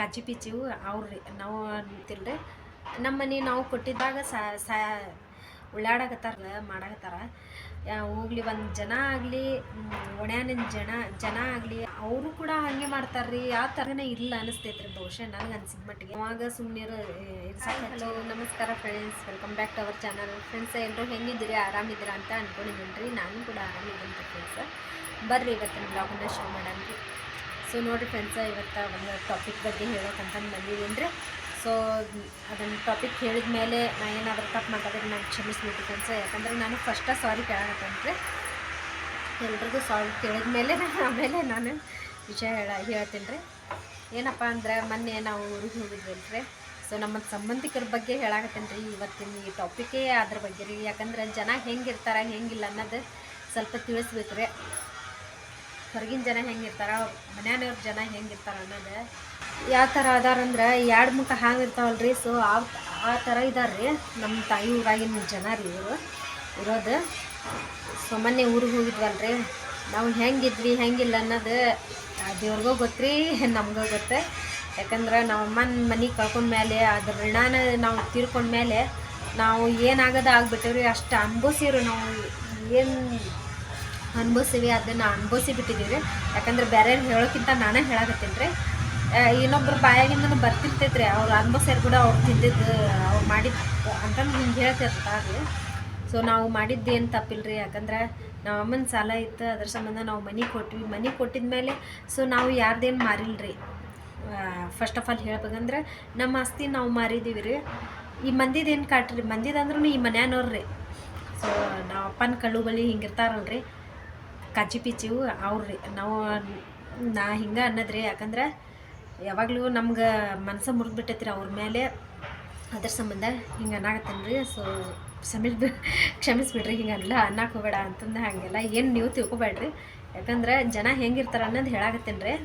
ಕಜ್ಜಿ ಪಿಚ್ಚಿವು ಅವ್ರಿ ನಾವು ಅಂತಿಲ್ರಿ ನಮ್ಮ ಮನೆ ನಾವು ಕೊಟ್ಟಿದ್ದಾಗ ಉಳ್ಳಾಡಕತ್ತಾರ ಮಾಡಕತ್ತಾರ ಹೋಗ್ಲಿ ಒಂದು ಜನ ಆಗಲಿ ಒಣ್ಯಾನಿನ ಜನ ಆಗಲಿ ಅವರು ಕೂಡ ಹಾಗೆ ಮಾಡ್ತಾರ್ರಿ ಆ ಥರನೇ ಇಲ್ಲ ಅನಿಸ್ತೈತ್ರಿ ಬಹುಶಃ ನನಗೆ ಅನ್ಸಿದ ಮಟ್ಟಿಗೆ ಅವಾಗ ಸುಮ್ಮನೆ ಹಲೋ ನಮಸ್ಕಾರ friends, welcome back to our channel. Friends ಎಲ್ಲರೂ ಹೆಂಗಿದ್ದೀರಿ, ಆರಾಮಿದ್ದೀರಾ ಅಂತ ಅಂದ್ಕೊಂಡಿದ್ದೀನಿ ರೀ. ನಾನು ಕೂಡ ಆರಾಮಿದ್ದೀನಿ ಫ್ರೆಂಡ್ಸ್. ಬರ್ರಿ ಇವತ್ತಿನ ಬ್ಲಾಗನ್ನ ಶುರು ಮಾಡಂದ್ರಿ. ಸೊ ನೋಡಿರಿ ಫ್ರೆಂಡ್ಸ್, ಇವತ್ತು ಒಂದು ಟಾಪಿಕ್ ಬಗ್ಗೆ ಹೇಳೋಕ್ಕಂತ ಬಂದಿದ್ದೀನಿ ರೀ. ಸೊ ಅದನ್ನು ಟಾಪಿಕ್ ಹೇಳಿದ ಮೇಲೆ ನಾನು ಏನಾದರೂ ತಪ್ಪು ಮಾತಾಡಿದ್ರೆ ನಾನು ಕ್ಷಮಿಸ್ಬಿಟ್ಟು ಫ್ರೆಂಡ್ಸ್. ಯಾಕಂದರೆ ನಾನು ಫಸ್ಟ ಸಾರಿ ಕೇಳತ್ತಂದ್ರೆ ಎಲ್ರಿಗೂ ಸಾರಿ ಕೇಳಿದ ಮೇಲೆ ಆಮೇಲೆ ನಾನು ವಿಷಯ ಹೇಳ್ತೀನಿ ರೀ. ಏನಪ್ಪ ಅಂದ್ರೆ ಮೊನ್ನೆ ನಾವು ಊರಿಗೆ ಹೋಗಿದ್ವಲ್ರಿ. ಸೊ ನಮ್ಮ ಸಂಬಂಧಿಕರ ಬಗ್ಗೆ ಹೇಳಾಕತ್ತೇನೆ ರೀ ಇವತ್ತಿನ ಈ ಟಾಪಿಕೇ ಅದ್ರ ಬಗ್ಗೆ ರೀ. ಯಾಕಂದ್ರೆ ಜನ ಹೆಂಗಿರ್ತಾರೆ ಹೆಂಗಿಲ್ಲ ಅನ್ನೋದು ಸ್ವಲ್ಪ ತಿಳಿಸ್ಬೇಕು ರೀ. ಹೊರಗಿನ ಜನ ಹೆಂಗಿರ್ತಾರ, ಮನೆಯವ್ರ ಜನ ಹೆಂಗಿರ್ತಾರೆ ಅನ್ನೋದು ಯಾವ ಥರ ಅದಾರಂದ್ರೆ ಎರಡು ಮುಖ ಹಾಗೆ ಇರ್ತಾವಲ್ರಿ. ಸೊ ಆ ಥರ ಇದ್ದಾರೆ ರೀ ನಮ್ಮ ತಾಯಿ ಊರಾಗಿನ ಜನ ರೀ ಇವರು ಇರೋದು. ಸೊ ಮೊನ್ನೆ ಊರಿಗೆ ಹೋಗಿದ್ವಲ್ರಿ, ನಾವು ಹೆಂಗಿದ್ವಿ ಹೆಂಗಿಲ್ಲ ಅನ್ನೋದು ದೇವ್ರಿಗೂ ಗೊತ್ತ್ರಿ, ನಮಗೂ ಗೊತ್ತು. ಯಾಕಂದ್ರೆ ನಾವು ಅಮ್ಮನ ಮನೆ ಕಳ್ಕೊಂಡ್ಮೇಲೆ ಅದ್ರ ಋಣಾನ ನಾವು ತೀರ್ಕೊಂಡ್ಮೇಲೆ ನಾವು ಏನಾಗೋದು ಆಗ್ಬಿಟ್ಟಿವ್ರಿ. ಅಷ್ಟು ಅನುಭವಿಸಿವ್ರಿ. ನಾವು ಏನು ಅನುಭವಿಸಿವಿ ಅದನ್ನು ಅನುಭವಿಸಿ ಬಿಟ್ಟಿದ್ದೀವಿ ರೀ. ಯಾಕಂದ್ರೆ ಬೇರೆ ಹೇಳೋಕ್ಕಿಂತ ನಾನೇ ಹೇಳಕತ್ತೀನಿ ರೀ. ಇನ್ನೊಬ್ರು ಬಾಯಾಗಿಂದನೂ ಬರ್ತಿರ್ತೈತೆ ರೀ, ಅವ್ರು ಅನುಭವಿಸ್ಯಾರ ಕೂಡ ಅವ್ರು ತಿಂದಿದ್ದು ಅವ್ರು ಮಾಡಿದ್ದು ಅಂತಂದು ಹಿಂಗೆ ಹೇಳ್ತಿರ್ತಾರೆ. ಸೊ ನಾವು ಮಾಡಿದ್ದು ಏನು ತಪ್ಪಿಲ್ಲ ರೀ. ಯಾಕಂದ್ರೆ ನಾವು ಅಮ್ಮನ ಸಾಲ ಇತ್ತು, ಅದ್ರ ಸಂಬಂಧ ನಾವು ಮನೆ ಕೊಟ್ವಿ. ಮನೆ ಕೊಟ್ಟಿದ್ಮೇಲೆ ಸೊ ನಾವು ಯಾರ್ದೇನು ಮಾರಿಲ್ಲ ರೀ. ಫಸ್ಟ್ ಆಫ್ ಆಲ್ ಹೇಳ್ಬೇಕಂದ್ರೆ ನಮ್ಮ ಆಸ್ತಿ ನಾವು ಮಾರಿದ್ದೀವಿ ರೀ. ಈ ಮಂದಿದು ಕಾಟ್ರಿ, ಮಂದಿದಂದ್ರೂ ಈ ಮನ್ಯಾನವ್ರು ರೀ. ಸೊ ನಾವು ಅಪ್ಪನ ಕಳ್ಳು ಬಳಿ ಹಿಂಗಿರ್ತಾರಲ್ರಿ ಕಜ್ಜಿ ಪಿಚ್ಚಿವು ಅವ್ರಿ ನಾ ಹಿಂಗೆ ಅನ್ನೋದ್ರಿ. ಯಾಕಂದ್ರೆ ಯಾವಾಗಲೂ ನಮ್ಗೆ ಮನಸ್ಸು ಮುರಿದ್ಬಿಟ್ಟೈತ್ರಿ ಅವ್ರ ಮೇಲೆ. ಅದ್ರ ಸಂಬಂಧ ಹಿಂಗೆ ಅನ್ನಾಗತ್ತೇನೆ ರೀ. ಸೊ ಕ್ಷಮಿಸ್ಬಿಡ್ರಿ, ಹಿಂಗೆಲ್ಲ ಅನ್ನಕ್ಕೆ ಹೋಗಬೇಡ ಅಂತಂದು ಹಾಗೆಲ್ಲ ಏನು ನೀವು ತಿಳ್ಕೊಬೇಡ್ರಿ. ಯಾಕಂದ್ರೆ ಜನ ಹೆಂಗಿರ್ತಾರೆ ಅನ್ನೋದು ಹೇಳಾಕತ್ತೇನೆ ರೀ.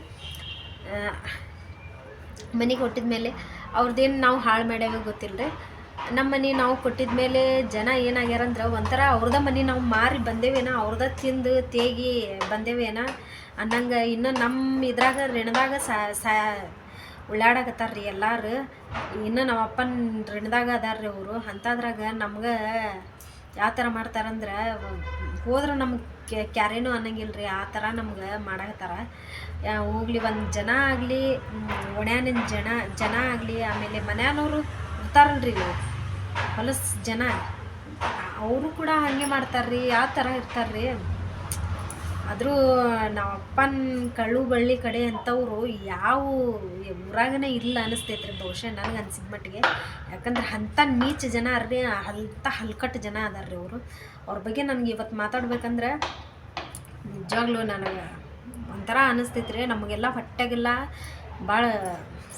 ಮನೆಗೆ ಕೊಟ್ಟಿದ್ಮೇಲೆ ಅವ್ರದ್ದೇನು ನಾವು ಹಾಳು ಮಾಡ್ಯಾಗ ಗೊತ್ತಿಲ್ಲ ರೀ. ನಮ್ಮ ಮನೆ ನಾವು ಕೊಟ್ಟಿದ ಮೇಲೆ ಜನ ಏನಾಗ್ಯಾರಂದ್ರೆ ಒಂಥರ ಅವ್ರದ ಮನೆ ನಾವು ಮಾರಿ ಬಂದೇವೇನ, ಅವ್ರದ ತಿಂದು ತೇಗಿ ಬಂದೇವೇನ ಅನ್ನಂಗೆ. ಇನ್ನು ನಮ್ಮ ಇದ್ರಾಗ ಋಣದಾಗ ಉಳ್ಳಾಡಕತ್ತಾರ ರೀ ಎಲ್ಲರೂ. ಇನ್ನು ನಮ್ಮ ಅಪ್ಪನ ಋಣದಾಗ ಅದಾರ ರೀ ಅವರು. ಅಂಥದ್ರಾಗ ನಮ್ಗೆ ಯಾವ ಥರ ಮಾಡ್ತಾರಂದ್ರೆ ಹೋದ್ರೆ ನಮ್ಗೆ ಕ್ಯಾರೇನೂ ಅನ್ನಂಗಿಲ್ಲ ರೀ. ಆ ಥರ ನಮ್ಗೆ ಮಾಡಕತ್ತಾರ. ಹೋಗ್ಲಿ ಒಂದು ಜನ ಆಗಲಿ ಒಣ್ಯಾನಿನ ಜನ ಆಗಲಿ ಆಮೇಲೆ ಮನೆಯವ್ರು ಇರ್ತಾರಲ್ರಿ ಹೊಲಸು ಜನ, ಅವರು ಕೂಡ ಹಾಗೆ ಮಾಡ್ತಾರ್ರಿ. ಯಾವ ಥರ ಇರ್ತಾರ್ರಿ. ಆದರೂ ನಾವು ಅಪ್ಪನ ಕಳ್ಳು ಬಳ್ಳಿ ಕಡೆ ಅಂಥವ್ರು ಯಾವ ಊರಾಗನೇ ಇಲ್ಲ ಅನ್ನಿಸ್ತೈತ್ರಿ ಬಹುಶಃ ನನಗೆ ಅನ್ಸಿದ ಮಟ್ಟಿಗೆ. ಯಾಕಂದ್ರೆ ಅಂಥ ನೀಚ ಜನ ರೀ, ಅಂಥ ಹಲ್ಕಟ್ಟು ಜನ ಅದಾರ್ರಿ ಅವರು. ಅವ್ರ ಬಗ್ಗೆ ನನಗೆ ಇವತ್ತು ಮಾತಾಡ್ಬೇಕಂದ್ರೆ ನಿಜವಾಗ್ಲೂ ನನಗೆ ಒಂಥರ ಅನ್ನಿಸ್ತೈತ್ರಿ. ನಮಗೆಲ್ಲ ಹೊಟ್ಟೆಗೆಲ್ಲ ಭಾಳ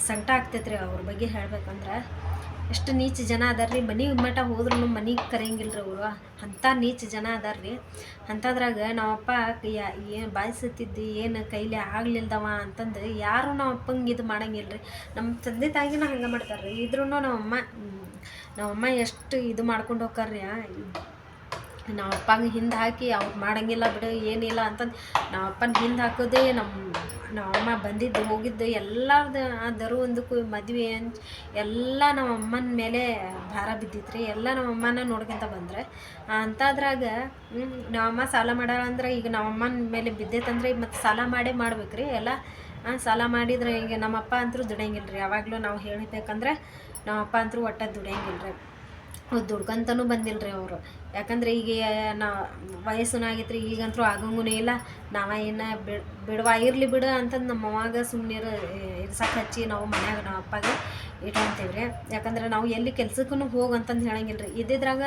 ಸಂಕಟ ಆಗ್ತೈತ್ರಿ ಅವ್ರ ಬಗ್ಗೆ ಹೇಳ್ಬೇಕಂದ್ರೆ. ಎಷ್ಟು ನೀಚ ಜನ ಅದಾರ್ರಿ. ಮನೆ ಮಠ ಹೋದ್ರೂ ಮನೆಗೆ ಕರೆಯಂಗಿಲ್ಲ ರೀ ಅವರು. ಅಂಥ ನೀಚ ಜನ ಅದಾರ್ರಿ. ಅಂಥದ್ರಾಗ ನಾವಪ್ಪ ಏನು ಬಾಯಿಸುತ್ತಿದ್ದು ಏನು ಕೈಲಿ ಆಗ್ಲಿಲ್ದವ ಅಂತಂದು ಯಾರು ನಮ್ಮ ಅಪ್ಪಂಗೆ ಇದು ಮಾಡಂಗಿಲ್ಲ ರೀ. ನಮ್ಮ ತಂದೆ ತಾಯಿನೂ ಹಂಗೆ ಮಾಡ್ತಾರೆ ರೀ. ಇದ್ರೂ ನಮ್ಮಮ್ಮ ಎಷ್ಟು ಇದು ಮಾಡ್ಕೊಂಡು ಹೋಗ್ತಾರ್ರಿ. ನಾವು ಅಪ್ಪಂಗೆ ಹಿಂದೆ ಹಾಕಿ ಅವ್ರು ಮಾಡಂಗಿಲ್ಲ ಬಿಡು ಏನಿಲ್ಲ ಅಂತಂದು ನಾವು ಅಪ್ಪನ ಹಿಂದೆ ಹಾಕೋದೇ ನಮ್ಮಮ್ಮ ಬಂದಿದ್ದು ಹೋಗಿದ್ದು ಎಲ್ಲರದ್ದು ದರು ಒಂದಕ್ಕೂ ಮದುವೆ ಎಲ್ಲ ನಮ್ಮ ಅಮ್ಮನ ಮೇಲೆ ಭಾರ ಬಿದ್ದಿತ್ತು ರೀ. ಎಲ್ಲ ನಮ್ಮ ಅಮ್ಮನ ನೋಡ್ಕೊಂತ ಬಂದರೆ ಅಂಥದ್ರಾಗ ನಮ್ಮಮ್ಮ ಸಾಲ ಮಾಡಾರ ಅಂದ್ರೆ ಈಗ ನಮ್ಮ ಅಮ್ಮನ ಮೇಲೆ ಬಿದ್ದೈತಂದ್ರೆ ಮತ್ತು ಸಾಲ ಮಾಡೇ ಮಾಡ್ಬೇಕು ರೀ ಎಲ್ಲ. ಸಾಲ ಮಾಡಿದ್ರೆ ಈಗ ನಮ್ಮಪ್ಪ ಅಂತೂ ದುಡಿಯಂಗಿಲ್ಲ ರೀ. ಯಾವಾಗಲೂ ನಾವು ಹೇಳಬೇಕಂದ್ರೆ ನಮ್ಮಪ್ಪ ಅಂತೂ ಒಟ್ಟು ದುಡಿಯಂಗಿಲ್ಲ ರೀ. ದುಡ್ಕಂತನೂ ಬಂದಿಲ್ಲ ರೀ ಅವರು. ಯಾಕಂದ್ರೆ ಈಗ ವಯಸ್ಸೂ ಆಗೈತ್ರಿ, ಈಗಂತೂ ಆಗಂಗೂ ಇಲ್ಲ. ಏನು ಬಿಡುವ ಇರಲಿ ಬಿಡು ಅಂತಂದು ನಮ್ಮ ಅವಾಗ ಸುಮ್ಮನೆ ಇರ್ಸಕ್ಕೆ ಹಚ್ಚಿ ನಾವು ಮನ್ಯಾಗ ನಮ್ಮ ಅಪ್ಪಗೆ ಇಟ್ಕೊಂತೀವಿ ರೀ. ಯಾಕಂದ್ರೆ ನಾವು ಎಲ್ಲಿ ಕೆಲ್ಸಕ್ಕೂ ಹೋಗಂತಂದು ಹೇಳಂಗಿಲ್ಲ ರೀ. ಇದ್ದಿದ್ರಾಗ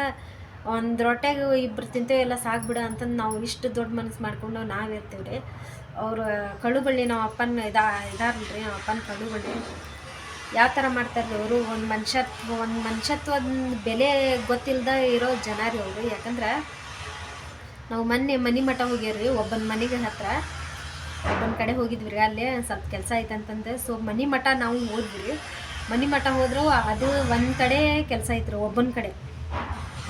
ಒಂದು ರೊಟ್ಟೆಗೆ ಇಬ್ಬರು ತಿಂತೇವೆ ಎಲ್ಲ ಸಾಕ್ಬಿಡು ಅಂತಂದು ನಾವು ಇಷ್ಟು ದೊಡ್ಡ ಮನಸ್ಸು ಮಾಡ್ಕೊಂಡು ನಾವು ಇರ್ತೀವಿ ರೀ. ಅವರು ಕಳ್ಳು ಬಳ್ಳಿ ನಮ್ಮ ಅಪ್ಪನ ಇದಾರಲ್ರಿ, ನಮ್ಮ ಅಪ್ಪನ ಕಳ್ಳು ಬಳ್ಳಿ ಯಾವ ಥರ ಮಾಡ್ತಾರೆ ಅವರು. ಒಂದು ಮನುಷ್ಯತ್ವದ ಬೆಲೆ ಗೊತ್ತಿಲ್ಲದ ಇರೋ ಜನ ರೀ ಅವರು. ಯಾಕಂದ್ರೆ ನಾವು ಮೊನ್ನೆ ಮನೆ ಮಠ ಹೋಗ್ಯಾರ್ರಿ ಒಬ್ಬನ ಮನೆಗೆ ಹತ್ರ ಒಬ್ಬನ ಕಡೆ ಹೋಗಿದ್ವಿ ರೀ. ಅಲ್ಲೇ ಸ್ವಲ್ಪ ಕೆಲಸ ಐತಂತಂದು ಸೊ ಮನೆ ಮಠ ನಾವು ಹೋದ್ವಿ ರೀ. ಮನೆ ಮಠ ಹೋದ್ರು ಅದು ಒಂದು ಕಡೆ ಕೆಲಸ ಐತ್ರಿ, ಒಬ್ಬನ ಕಡೆ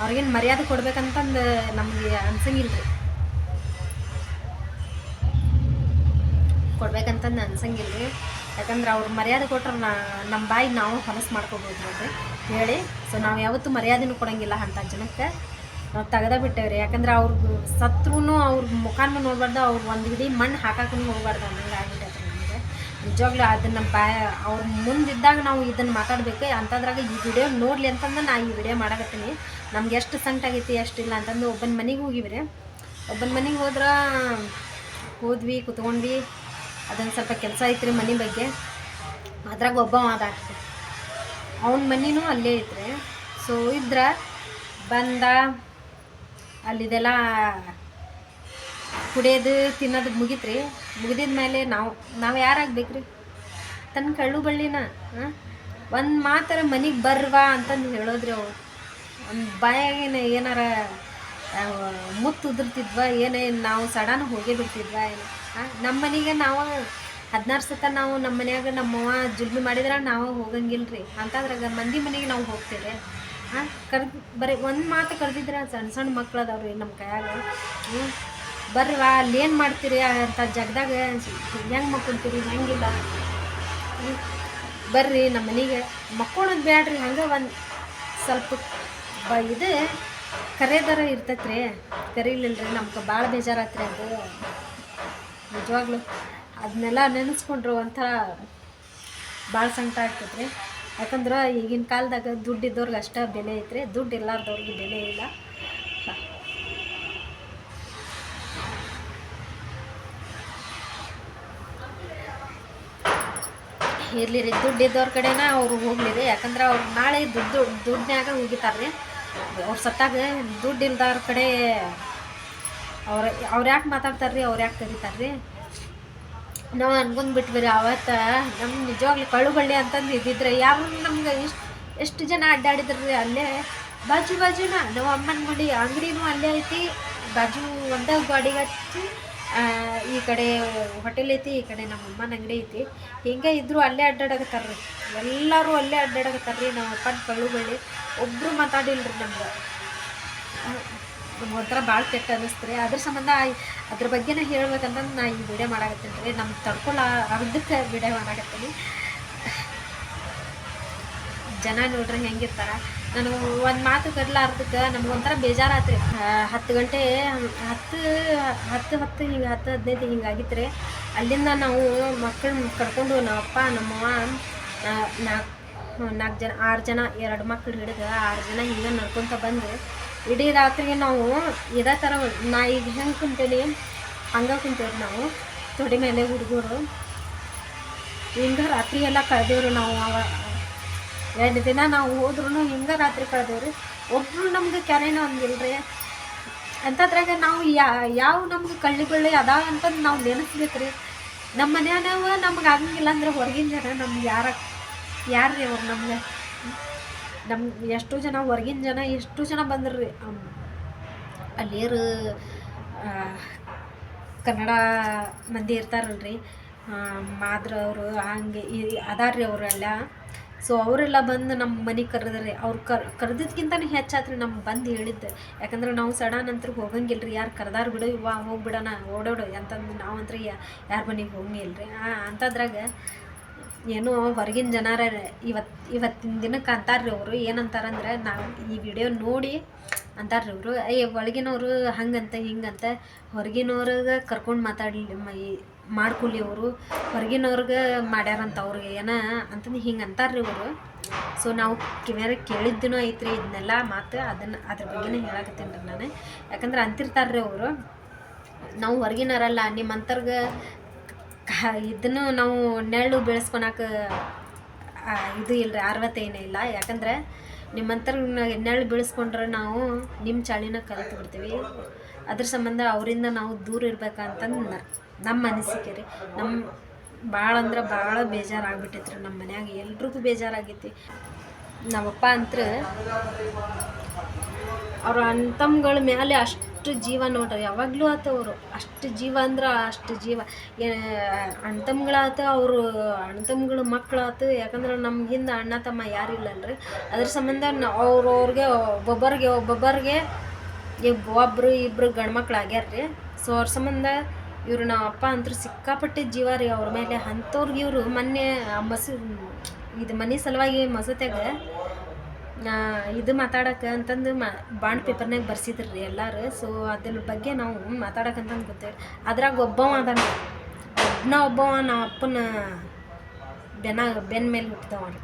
ಅವ್ರಿಗೇನು ಮರ್ಯಾದೆ ಕೊಡ್ಬೇಕಂತಂದು ನಮಗೆ ಅನ್ಸಂಗಿಲ್ಲ ರೀ. ಕೊಡ್ಬೇಕಂತಂದು ಅನ್ಸಂಗಿಲ್ಲ ರೀ. ಯಾಕಂದ್ರೆ ಅವ್ರು ಮರ್ಯಾದೆ ಕೊಟ್ರೆ ನಮ್ಮ ಬಾಯಿ ನಾವು ಹೊಲಸು ಮಾಡ್ಕೋಬೋದು ಅದು ಹೇಳಿ. ಸೊ ನಾವು ಯಾವತ್ತೂ ಮರ್ಯಾದೆನೂ ಕೊಡೋಂಗಿಲ್ಲ ಅಂಥ ಜನಕ್ಕೆ. ನಾವು ತೆಗೆದ ಬಿಟ್ಟೇವ್ರಿ. ಯಾಕಂದ್ರೆ ಅವ್ರಿಗೆ ಸತ್ರೂ ಅವ್ರ ಮುಖಾನು ನೋಡ್ಬಾರ್ದು, ಅವ್ರು ಒಂದು ಹಿಡಿ ಮಣ್ಣು ಹಾಕಕ್ಕೂ ಹೋಗ್ಬಾರ್ದು ಅನ್ನಂಗೆ ಆಗ್ಬಿಟ್ಟೈತೆ ನಮಗೆ ನಿಜವಾಗ್ಲೂ. ಅದನ್ನು ಅವ್ರ ಮುಂದಿದ್ದಾಗ ನಾವು ಇದನ್ನು ಮಾತಾಡಬೇಕು. ಅಂಥದ್ರಾಗ ಈ ವಿಡಿಯೋ ನೋಡಲಿ ಅಂತಂದು ನಾನು ಈ ವಿಡಿಯೋ ಮಾಡಕತ್ತೀನಿ. ನಮ್ಗೆ ಎಷ್ಟು ಸಂಕಟ ಆಗೈತಿ ಎಷ್ಟಿಲ್ಲ ಅಂತಂದು ಒಬ್ಬನ ಮನೆಗೆ ಹೋಗಿವಿ ರೀ. ಒಬ್ಬನ ಮನೆಗೆ ಹೋದ್ವಿ ಕುತ್ಕೊಂಡ್ವಿ. ಅದೊಂದು ಸ್ವಲ್ಪ ಕೆಲಸ ಐತ್ರಿ ಮನೆ ಬಗ್ಗೆ. ಅದ್ರಾಗ ಒಬ್ಬ ಮಾತಾಡ್ತೀವಿ, ಅವನ ಮನೆಯೂ ಅಲ್ಲೇ ಐತ್ರಿ. ಸೊ ಇದ್ರೆ ಬಂದ ಅಲ್ಲಿದೆಲ್ಲ ಕುಡಿಯೋದು ತಿನ್ನೋದು ಮುಗಿತ್ರಿ. ಮುಗಿದಿದ ಮೇಲೆ ನಾವು ಯಾರಾಗಬೇಕ್ರಿ? ತನ್ನ ಕಳ್ಳು ಬಳ್ಳಿನ ಒಂದು ಮಾತರ ಮನೆಗೆ ಬರ್ವಾ ಅಂತಂದು ಹೇಳೋದ್ರಿ. ಅವ್ರು ಒಂದು ಬಾಯಾಗೇನ ಏನಾರ ಮುತ್ತು ಉದುರ್ತಿದ್ವ ಏನೇ, ನಾವು ಸಡನ್ ಹೋಗೇ ಬಿಡ್ತಿದ್ವ ಏನು? ನಮ್ಮ ಮನೆಗೆ ನಾವು 16 ಸತ ನಾವು ನಮ್ಮ ಮನ್ಯಾಗ ನಮ್ಮವ್ವ ಜುಲ್ಮಿ ಮಾಡಿದ್ರೆ ನಾವು ಹೋಗಂಗಿಲ್ಲ ರೀ. ಅಂಥದ್ರಾಗ ಮಂದಿ ಮನೆಗೆ ನಾವು ಹೋಗ್ತೀವಿ. ಬರೀ ಒಂದು ಮಾತು ಕರೆದಿದ್ರೆ ಸಣ್ಣ ಸಣ್ಣ ಮಕ್ಳು ಅದಾವ್ರಿ ನಮ್ಮ ಕೈಯಾಗ. ಬರ್ವಾ ಅಲ್ಲೇನು ಮಾಡ್ತೀರಿ ಅಂತ ಜಾಗದಾಗ ಹೆಂಗೆ ಮಕ್ಕೊಂತೀರಿ ಹೆಂಗಿಲ್ಲ ಬರ್ರಿ ನಮ್ಮ ಮನೆಗೆ. ಮಕ್ಕೊಳ್ಳೋದು ಬೇಡ್ರಿ, ಹಂಗೆ ಒಂದು ಸ್ವಲ್ಪ ಇದು ಕರೆದರ ಇರ್ತೈತೆ ರೀ. ಕರೀಲಿಲ್ಲರಿ ನಮ್ಗೆ ಭಾಳ ಬೇಜಾರಾತ್ರಿ ಅದು ನಿಜವಾಗ್ಲೂ. ಅದನ್ನೆಲ್ಲ ನೆನೆಸ್ಕೊಂಡ್ರು ಒಂಥರ ಭಾಳ ಸಂಕಟ ಆಗ್ತೈತೆ ರೀ. ಯಾಕಂದ್ರೆ ಈಗಿನ ಕಾಲದಾಗ ದುಡ್ಡಿದ್ದವ್ರಿಗೆ ಅಷ್ಟೇ ಬೆಲೆ ಐತ್ರಿ, ದುಡ್ಡು ಇಲ್ಲಾರ್ದವ್ರಿಗೆ ಬೆಲೆ ಇಲ್ಲ. ಇರಲಿ ರೀ, ದುಡ್ಡಿದ್ದವ್ರ ಕಡೆನ ಅವ್ರು ಹೋಗ್ಲಿ ರೀ. ಯಾಕಂದ್ರೆ ಅವ್ರು ನಾಳೆ ದುಡ್ಡಿನಾಗ ಹೋಗಿತಾರೆ ರೀ. ಅವ್ರು ಸತ್ತಾಗ ದುಡ್ಡು ಇಲ್ದವ್ರ ಕಡೆ ಅವ್ರು ಯಾಕೆ ಮಾತಾಡ್ತಾರೆ ರೀ, ಅವ್ರು ಯಾಕೆ ಕರೀತಾರೆ ರೀ? ನಾವು ಅನ್ಕೊಂಡ್ ಬಿಟ್ವಿ ರೀ. ಅವತ್ತು ನಮ್ಮ ನಿಜವಾಗ್ಲೂ ಕಳ್ಳುಬಳ್ಳಿ ಅಂತಂದು ಇದ್ದಿದ್ರೆ ಯಾರು ನಮ್ಗೆ ಎಷ್ಟು ಜನ ಅಡ್ಡಾಡಿದ್ರು ರೀ. ಅಲ್ಲೇ ಬಾಜುನ ನಮ್ಮ ಅಮ್ಮನ ಅಂಗಡಿನೂ ಅಲ್ಲೇ ಐತಿ. ಬಾಜು ಒಂದೇ ಗಾಡಿಗೆ ಹಚ್ಚಿ ಈ ಕಡೆ ಹೋಟೆಲ್ ಐತಿ, ಈ ಕಡೆ ನಮ್ಮ ಅಮ್ಮನ ಅಂಗಡಿ ಐತಿ. ಹಿಂಗೆ ಇದ್ರು ಅಲ್ಲೇ ಅಡ್ಡಾಡಕತ್ತಾರ್ರಿ. ಎಲ್ಲರೂ ಅಲ್ಲೇ ಅಡ್ಡಾಡಕತ್ತಾರ್ರಿ. ನಮ್ಮ ಅಪ್ಪನ ಕಳ್ಳುಬಳ್ಳಿ ಒಬ್ಬರು ಮಾತಾಡಿಲ್ರಿ ನಮ್ಗೆ. ನಮ್ಗೆ ಒಂಥರ ಭಾಳ ಕೆಟ್ಟ ಅನ್ನಿಸ್ತು ರೀ. ಅದ್ರ ಸಂಬಂಧ ಅದ್ರ ಬಗ್ಗೆನೇ ಹೇಳ್ಬೇಕಂತಂದು ನಾ ಈ ವಿಡಿಯೋ ಮಾಡಾಕತ್ತೀನಿ ರೀ. ನಮ್ಗೆ ತಡ್ಕೊಳ್ಳೋ ಅರ್ಧಕ್ಕೆ ವಿಡಿಯೋ ಮಾಡಾಕತ್ತೀನಿ. ಜನ ನೋಡ್ರಿ ಹೆಂಗಿರ್ತಾರ. ನನಗೆ ಒಂದು ಮಾತು ಕಡ್ಲಾರ್ದಕ್ಕೆ ನಮ್ಗೊಂಥರ ಬೇಜಾರಾತ್ರಿ. 10 ಗಂಟೆ 10 ಹಿಂಗೆ 10-15 ಹಿಂಗಾಗಿತ್ತು ರೀ. ಅಲ್ಲಿಂದ ನಾವು ಮಕ್ಕಳನ್ನ ಕರ್ಕೊಂಡು ನಮ್ಮಪ್ಪ ನಮ್ಮವ್ವ 4 ಜನ 6 ಜನ 2 ಮಕ್ಳು ಹಿಡಿದು 6 ಜನ ಹಿಂಗೆ ನಡ್ಕೊತ ಬಂದು ಇಡೀ ರಾತ್ರಿಗೆ ನಾವು ಇದೇ ಥರ ನಾ ಈಗ ಹೆಂಗೆ ಕುಂತೇವಿ ಹಂಗೆ ಕುಂತೇವ್ರಿ. ನಾವು ತೊಡೆ ಮೇಲೆ ಹುಡುಗರು ಹಿಂಗೆ ರಾತ್ರಿ ಎಲ್ಲ ಕಳೆದೇವ್ರಿ. ನಾವು 2 ದಿನ ನಾವು ಹೋದ್ರೂ ಹಿಂಗೆ ರಾತ್ರಿ ಕಳೆದೇವ್ರಿ. ಒಬ್ಬರು ನಮ್ಗೆ ಕೆರೆನೂ ಅಂದಿಲ್ರಿ. ಅಂಥದ್ರಾಗ ನಾವು ಯಾವ ನಮ್ಗೆ ಕಳ್ಳಿಬಳ್ಳಿ ಅದಾವ ಅಂತಂದು ನಾವು ನೆನೆಸ್ಬೇಕ್ರಿ. ನಮ್ಮ ಮನ್ಯಾನವ ನಮ್ಗೆ ಆಗಂಗಿಲ್ಲ ಅಂದ್ರೆ ಹೊರಗಿನ ಜನ ನಮ್ಗೆ ಯಾರ್ರಿ ಅವ್ರು ನಮ್ಗೆ ಎಷ್ಟೋ ಜನ ಹೊರಗಿನ ಜನ ಎಷ್ಟು ಜನ ಬಂದ್ರಿ. ಅಲ್ಲಿಯರು ಕನ್ನಡ ಮಂದಿ ಇರ್ತಾರಲ್ರಿ, ಮಾದ್ರವರು ಹಂಗೆ ಅದಾರ್ರಿ ಅವರೆಲ್ಲ. ಸೊ ಅವರೆಲ್ಲ ಬಂದು ನಮ್ಮ ಮನೆಗೆ ಕರೆದ್ರಿ. ಅವ್ರು ಕರೆದಿದ್ಕಿಂತನೂ ಹೆಚ್ಚಾತ್ರಿ ನಮ್ಗೆ ಬಂದು ಹೇಳಿದ್ದು. ಯಾಕಂದ್ರೆ ನಾವು ಸಡನ್ ಅಂತ ಹೋಗಂಗಿಲ್ಲ ರೀ. ಯಾರು ಕರೆದಾರು ಬಿಡು ಇವ ಹೋಗ್ಬಿಡೋಣ ಓಡೋಡು ಅಂತಂದು ನಾವಂತ್ರ ಯಾರ ಮನೆಗೆ ಹೋಗಂಗಿಲ್ಲ ರೀ. ಅಂಥದ್ರಾಗ ಏನೋ ಹೊರಗಿನ ಜನರ ಇವತ್ತಿನ ದಿನಕ್ಕೆ ಅಂತಾರ್ರಿ ಅವರು. ಏನಂತಾರಂದ್ರೆ ನಾವು ಈ ವಿಡಿಯೋ ನೋಡಿ ಅಂತಾರ್ರಿ ಅವರು, ಒಳಗಿನವರು ಹಂಗಂತ ಹಿಂಗಂತ ಹೊರಗಿನವ್ರಿಗೆ ಕರ್ಕೊಂಡು ಮಾಡ್ಕೊಲಿ ಅವರು ಹೊರಗಿನವ್ರಿಗೆ ಮಾಡ್ಯಾರಂತ ಅವ್ರಿಗೆ ಏನ ಅಂತಂದು ಹಿಂಗೆ ಅಂತಾರ್ರಿ ಅವರು. ಸೊ ನಾವು ಕೇಳಿದ್ದೂ ಐತ್ರಿ ಇದನ್ನೆಲ್ಲ ಮಾತು. ಅದ್ರ ಬಗ್ಗೆನೇ ಹೇಳಕತ್ತೀನಿ ರೀ ನಾನು. ಯಾಕಂದ್ರೆ ಅಂತಿರ್ತಾರ್ರಿ ಅವರು, ನಾವು ಹೊರಗಿನವರಲ್ಲ ನಿಮ್ಮಂತರ್ಗೆ ಇದನ್ನು ನಾವು ನೆರಳು ಬೆಳೆಸ್ಕೊಳಕ್ಕೆ ಇದು ಇಲ್ಲರಿ, ಅರ್ಹತೆ ಏನೂ ಇಲ್ಲ. ಯಾಕಂದ್ರೆ ನಿಮ್ಮಂತರ ನೆರಳು ಬೆಳೆಸ್ಕೊಂಡ್ರೆ ನಾವು ನಿಮ್ಮ ಚಾಳಿನ ಕಲಿತು ಬಿಡ್ತೀವಿ. ಅದ್ರ ಸಂಬಂಧ ಅವರಿಂದ ನಾವು ದೂರ ಇರ್ಬೇಕಂತಂದು ನಮ್ಮ ಅನಿಸಿಕೆ ರೀ. ಭಾಳ ಅಂದ್ರೆ ಭಾಳ ಬೇಜಾರಾಗ್ಬಿಟ್ಟೈತ್ರಿ. ನಮ್ಮ ಮನ್ಯಾಗ ಎಲ್ರಿಗೂ ಬೇಜಾರಾಗೈತಿ. ನಮ್ಮಪ್ಪ ಅಂತೂ ಅವ್ರ ಅಣ್ತಮ್ಗಳ ಮೇಲೆ ಅಷ್ಟು ಜೀವ ನೋಡ್ರಿ. ಯಾವಾಗಲೂ ಆತವರು ಅಷ್ಟು ಜೀವ ಅಂದ್ರೆ ಅಷ್ಟು ಜೀವ. ಅಣ್ತಮ್ಗಳಾತ, ಅವರು ಅಣ್ತಮ್ಗಳ ಮಕ್ಕಳಾತು. ಯಾಕಂದ್ರೆ ನಮಗಿಂದ ಅಣ್ಣ ತಮ್ಮ ಯಾರು ಇಲ್ಲಲ್ರಿ. ಅದ್ರ ಸಂಬಂಧ ಅವ್ರಿಗೆ ಒಬ್ಬೊಬ್ಬರಿಗೆ 1-2 ಗಂಡು ಮಕ್ಳು ಆಗ್ಯಾರ ರೀ. ಸೊ ಅವ್ರ ಸಂಬಂಧ ಇವರು ನಮ್ಮ ಅಪ್ಪ ಅಂತೂ ಸಿಕ್ಕಾಪಟ್ಟೆ ಜೀವ ರೀ ಅವ್ರ ಮೇಲೆ. ಅಂಥವ್ರಿಗೆ ಇವರು ಮೊನ್ನೆ ಇದು ಮನೆ ಸಲುವಾಗಿ ಮಸೂತ್ಯಾಗ ಇದು ಮಾತಾಡೋಕೆ ಅಂತಂದು ಬಾಂಡ್ ಪೇಪರ್ನಾಗ ಬರ್ಸಿದ್ರಿ ರೀ ಎಲ್ಲರೂ. ಸೊ ಅದ್ರ ಬಗ್ಗೆ ನಾವು ಮಾತಾಡೋಕಂತಂದು ಗೊತ್ತೇವೆ. ಅದ್ರಾಗ ಒಬ್ಬವ ಅದಾನ, ಒಬ್ಬವ ನಮ್ಮ ಅಪ್ಪನ ಬೆನ್ನ ಮೇಲೆ ಹುಟ್ಟಿದವ ರೀ.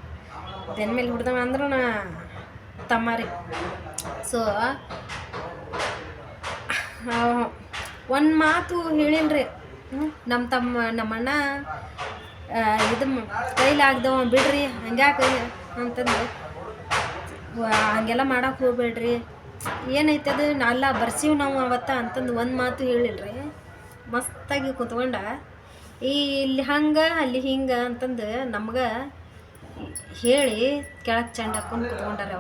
ಬೆನ್ನ ಮೇಲೆ ಹುಟ್ಟಿದವ ಅಂದ್ರೂ ತಮ್ಮ ರೀ. ಸೊ ಒಂದು ಮಾತು ಹೇಳಿಲ್ರಿ, ನಮ್ಮಣ್ಣ ಇದು ಕೈಲಾಗ್ದವ ಬಿಡ್ರಿ ಹಂಗ್ಯಾಕೆ ಅಂತಂದು ಹಂಗೆಲ್ಲ ಮಾಡೋಕೆ ಹೋಗ್ಬೇಡ್ರಿ, ಏನೈತೆ ಅದು ಅಲ್ಲ ಬರ್ಸೀವಿ ನಾವು ಅವತ್ತ ಅಂತಂದು ಒಂದು ಮಾತು ಹೇಳಿಲ್ರಿ. ಮಸ್ತಾಗಿ ಕುತ್ಕೊಂಡ ಇಲ್ಲಿ ಹಂಗೆ ಅಲ್ಲಿ ಹಿಂಗೆ ಅಂತಂದು ನಮ್ಗೆ ಹೇಳಿ ಕೆಳಗೆ ಚಂಡ ಹಾಕ್ಕೊಂಡು ಕುತ್ಕೊಂಡಾರೆ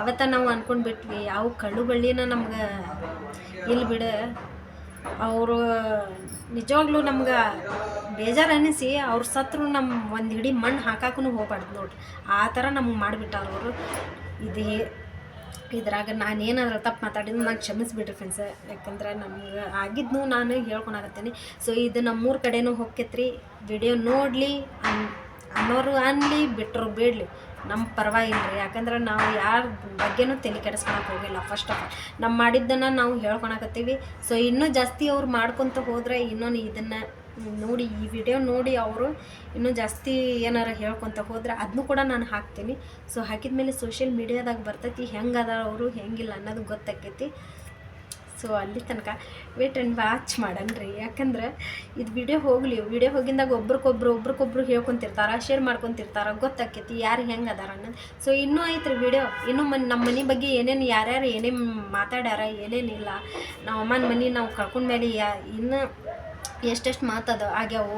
ಅವತ್ತ ನಾವು ಅಂದ್ಕೊಂಡು ಬಿಟ್ವಿ ಯಾವ ಕಳ್ಳು ಬಳ್ಳಿನ ನಮ್ಗೆ ಇಲ್ಲಿ ಬಿಡು. ಅವರು ನಿಜವಾಗ್ಲೂ ನಮ್ಗೆ ಬೇಜಾರು ಅನ್ನಿಸಿ ಅವ್ರ ಸತ್ರು ನಮ್ಮ ಒಂದು ಹಿಡಿ ಮಣ್ಣು ಹಾಕಾಕೂ ಹೋಗ್ಬಾರ್ದು ನೋಡ್ರಿ. ಆ ಥರ ನಮ್ಗೆ ಮಾಡಿಬಿಟ್ಟಾರ ಅವರು. ಇದ್ರಾಗ ನಾನೇನಾದ್ರೂ ತಪ್ಪು ಮಾತಾಡಿದ್ದು ನಾನು ಕ್ಷಮಿಸ್ಬಿಡ್ರಿ ಫ್ರೆಂಡ್ಸ್, ಯಾಕಂದ್ರೆ ನಮ್ಗೆ ಆಗಿದ್ನು ನಾನು ಹೇಳ್ಕೊಳಕತ್ತೀನಿ. ಸೊ ಇದು ನಮ್ಮೂರ ಕಡೆನೂ ಹೋಗ್ತೈತ್ರಿ. ವಿಡಿಯೋ ನೋಡಲಿ ಅನ್ನೋರು ಅನ್ನಲಿ, ಬಿಟ್ಟರು ಬಿಡಲಿ, ನಮ್ಮ ಪರವಾಗಿಲ್ಲ ರೀ. ಯಾಕಂದ್ರೆ ನಾವು ಯಾರ ಬಗ್ಗೆನೂ ತಲೆ ಕೆಡಿಸ್ಕೊಳಕ್ಕೆ ಹೋಗಿಲ್ಲ. ಫಸ್ಟ್ ಆಫ್ ಆಲ್ ನಮ್ಮ ಮಾಡಿದ್ದನ್ನು ನಾವು ಹೇಳ್ಕೊಳಕತ್ತೀವಿ. ಸೊ ಇನ್ನೂ ಜಾಸ್ತಿ ಅವ್ರು ಮಾಡ್ಕೊತ ಹೋದರೆ ಇನ್ನೂ ಇದನ್ನು ನೋಡಿ, ಈ ವಿಡಿಯೋ ನೋಡಿ ಅವರು ಇನ್ನೂ ಜಾಸ್ತಿ ಏನಾರು ಹೇಳ್ಕೊತ ಹೋದ್ರೆ ಅದನ್ನೂ ಕೂಡ ನಾನು ಹಾಕ್ತೀನಿ. ಸೊ ಹಾಕಿದ್ಮೇಲೆ ಸೋಷಿಯಲ್ ಮೀಡಿಯಾದಾಗ ಬರ್ತೈತಿ ಹೆಂಗೆ ಅದ ಅವರು ಹೆಂಗಿಲ್ಲ ಅನ್ನೋದು ಗೊತ್ತಾಕೈತಿ. ಸೊ ಅಲ್ಲಿ ತನಕ ವೇಟ್ ಆ್ಯಂಡ್ ವಾಚ್ ಮಾಡಣ್ರಿ. ಯಾಕಂದ್ರೆ ಇದು ವಿಡಿಯೋ ಹೋಗಲಿ, ವಿಡಿಯೋ ಹೋಗಿಂದಾಗ ಒಬ್ರಿಗೊಬ್ರು ಹೇಳ್ಕೊತಿರ್ತಾರೆ, ಶೇರ್ ಮಾಡ್ಕೊತಿರ್ತಾರೆ, ಗೊತ್ತಾಕೈತಿ ಯಾರು ಹೆಂಗೆ ಅದಾರ ಅನ್ನೋದು. ಸೊ ಇನ್ನೂ ಐತ್ರಿ ವಿಡಿಯೋ, ಇನ್ನೂ ನಮ್ಮ ಮನೆ ಬಗ್ಗೆ ಏನೇನು ಯಾರ್ಯಾರು ಏನೇನು ಮಾತಾಡ್ಯಾರ ಏನೇನಿಲ್ಲ, ನಾವು ಅಮ್ಮನ ಮನೆ ನಾವು ಕಳ್ಕೊಂಡ್ಮೇಲೆ ಇನ್ನೂ ಎಷ್ಟೆಷ್ಟು ಮಾತದ ಆಗ್ಯಾವು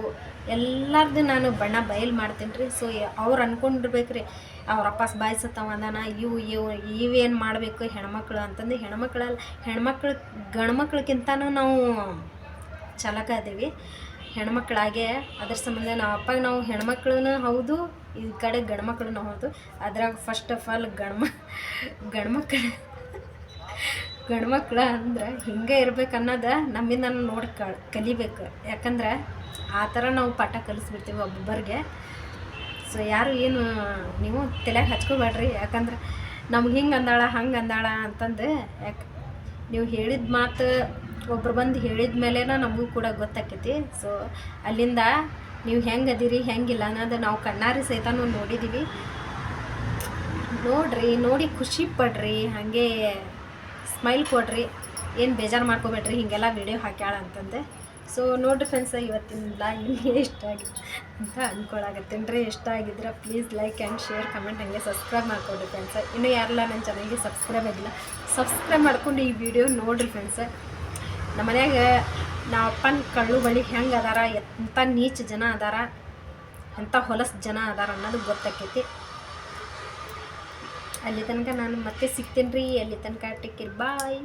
ಎಲ್ಲರದ್ದು ನಾನು ಬಣ್ಣ ಬಯಲು ಮಾಡ್ತೀನಿ ರೀ. ಸೊ ಅವ್ರು ಅಂದ್ಕೊಂಡಿರ್ಬೇಕ್ರಿ ಅವ್ರ ಅಪ್ಪಾಸ್ ಬಾಯಿಸತ್ತವ ಅಂದಾನ, ಇವೇನು ಮಾಡಬೇಕು ಹೆಣ್ಮಕ್ಳು ಅಂತಂದು. ಹೆಣ್ಮಕ್ಳು ಗಂಡ್ಮಕ್ಳಿಗಿಂತನೂ ನಾವು ಚಲಕ ಅದೀವಿ ಹೆಣ್ಮಕ್ಳಾಗೆ. ಅದ್ರ ಸಂಬಂಧ ನಾವು ಅಪ್ಪಾಗ ನಾವು ಹೆಣ್ಮಕ್ಳೂ ಹೌದು, ಈ ಕಡೆ ಗಂಡ್ಮಕ್ಳೂ ಹೌದು. ಅದ್ರಾಗ ಫಸ್ಟ್ ಆಫ್ ಆಲ್ ಗಂಡ್ಮಕ್ಳು ಅಂದ್ರೆ ಹಿಂಗೆ ಇರ್ಬೇಕು ಅನ್ನೋದು ನಮ್ಮಿಂದ ನೋಡಿ ಕಲಿಬೇಕು. ಯಾಕಂದ್ರೆ ಆ ಥರ ನಾವು ಪಾಠ ಕಲಿಸ್ಬಿಡ್ತೀವಿ ಒಬ್ಬೊಬ್ಬರಿಗೆ. ಸೊ ಯಾರು ಏನು ನೀವು ತಲೆಗೆ ಹಚ್ಕೋಬೇಡ್ರಿ. ಯಾಕಂದ್ರೆ ನಮ್ಗೆ ಹಿಂಗೆ ಅಂದಾಳ ಹಂಗೆ ಅಂದಾಳ ಅಂತಂದು ನೀವು ಹೇಳಿದ ಮಾತು ಒಬ್ರು ಬಂದು ಹೇಳಿದ ಮೇಲೇ ನಮಗೂ ಕೂಡ ಗೊತ್ತಾಕೈತಿ. ಸೊ ಅಲ್ಲಿಂದ ನೀವು ಹೆಂಗೆ ಅದೀರಿ ಹೆಂಗಿಲ್ಲ ಅನ್ನೋದು ನಾವು ಕಣ್ಣಾರಿ ಸಹಿತ ನೋಡಿದ್ದೀವಿ. ನೋಡ್ರಿ, ನೋಡಿ ಖುಷಿ ಪಡ್ರಿ, ಹಾಗೆ ಸ್ಮೈಲ್ ಕೊಡ್ರಿ, ಏನು ಬೇಜಾರು ಮಾಡ್ಕೋಬೇಡ್ರಿ ಹಿಂಗೆಲ್ಲ ವಿಡಿಯೋ ಹಾಕ್ಯಾಳ ಅಂತಂದೆ. ಸೊ ನೋಡಿರಿ ಫ್ರೆಂಡ್ಸ್, ಇವತ್ತಿನ ಬ್ಲಾಗ್ ನಿಮಗೆ ಇಷ್ಟ ಆಗಿದೆ ಅಂತ ಅಂದ್ಕೊಳಕತ್ತೀನಿ ರೀ. ಇಷ್ಟ ಆಗಿದ್ರೆ please like and share comment ಹಾಗೆ ಸಬ್ಸ್ಕ್ರೈಬ್ ಮಾಡ್ಕೊಡ್ರಿ ಫ್ರೆಂಡ್ಸ್. ಇನ್ನೂ ಯಾರೆಲ್ಲ ನನ್ನ ಚಾನಲ್ಗೆ ಸಬ್ಸ್ಕ್ರೈಬ್ ಆಗಿಲ್ಲ ಸಬ್ಸ್ಕ್ರೈಬ್ ಮಾಡ್ಕೊಂಡು ಈ ವಿಡಿಯೋ ನೋಡಿರಿ ಫ್ರೆಂಡ್ಸ್. ನಮ್ಮ ಮನ್ಯಾಗ ನಮ್ಮ ಅಪ್ಪನ ಕಳ್ಳು ಬಳಿ ಹೆಂಗೆ ಅದಾರ, ಎಂಥ ನೀಚ ಜನ ಅದಾರ, ಎಂಥ ಹೊಲಸು ಜನ ಅದಾರ ಅನ್ನೋದು ಗೊತ್ತಾಕೈತಿ. ಅಲ್ಲಿ ತನಕ ನಾನು ಮತ್ತೆ ಸಿಗ್ತೀನಿ ರೀ. ಅಲ್ಲಿ ತನಕ ಟೇಕ್ ಕೇರ್, ಬಾಯ್.